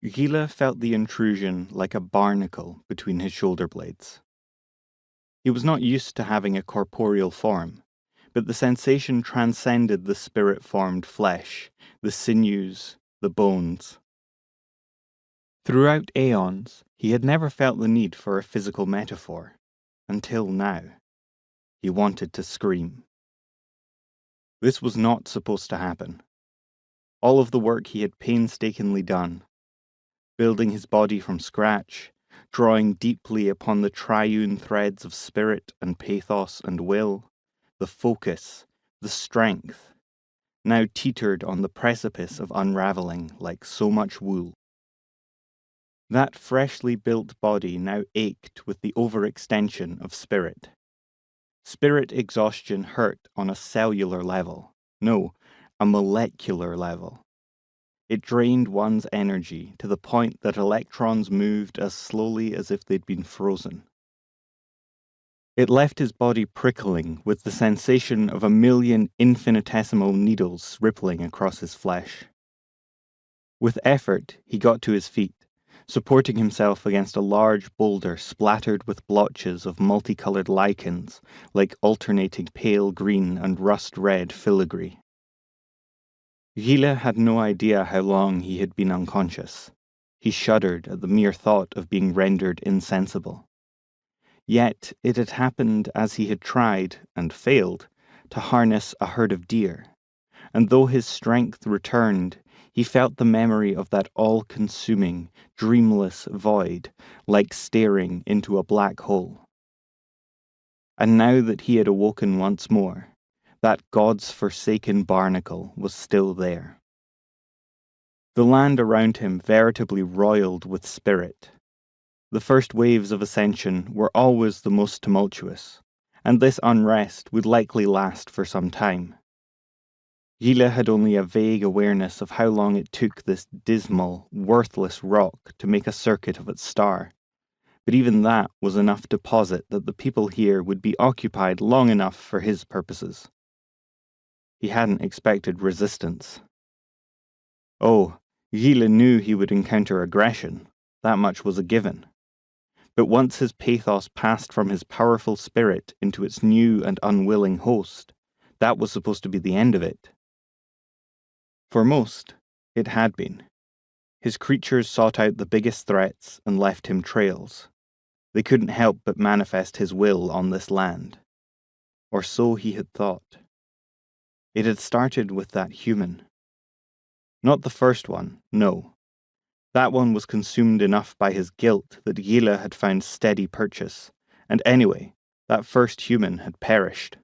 Gila felt the intrusion like a barnacle between his shoulder blades. He was not used to having a corporeal form, but the sensation transcended the spirit-formed flesh, the sinews, the bones. Throughout aeons, he had never felt the need for a physical metaphor, until now. He wanted to scream. This was not supposed to happen. All of the work he had painstakingly done, building his body from scratch, drawing deeply upon the triune threads of spirit and pathos and will, the focus, the strength, now teetered on the precipice of unraveling like so much wool. That freshly built body now ached with the overextension of spirit. Spirit exhaustion hurt on a cellular level. No, a molecular level. It drained one's energy to the point that electrons moved as slowly as if they'd been frozen. It left his body prickling with the sensation of a million infinitesimal needles rippling across his flesh. With effort, he got to his feet, supporting himself against a large boulder splattered with blotches of multicolored lichens like alternating pale green and rust red filigree. Gila had no idea how long he had been unconscious. He shuddered at the mere thought of being rendered insensible. Yet it had happened as he had tried, and failed, to harness a herd of deer, and though his strength returned, he felt the memory of that all-consuming, dreamless void, like staring into a black hole. And now that he had awoken once more, that God's forsaken barnacle was still there. The land around him veritably roiled with spirit. The first waves of ascension were always the most tumultuous, and this unrest would likely last for some time. Gila had only a vague awareness of how long it took this dismal, worthless rock to make a circuit of its star, but even that was enough to posit that the people here would be occupied long enough for his purposes. He hadn't expected resistance. Oh, Gila knew he would encounter aggression. That much was a given. But once his pathos passed from his powerful spirit into its new and unwilling host, that was supposed to be the end of it. For most, it had been. His creatures sought out the biggest threats and left him trails. They couldn't help but manifest his will on this land. Or so he had thought. It had started with that human. Not the first one, no. That one was consumed enough by his guilt that Gila had found steady purchase, and anyway, that first human had perished.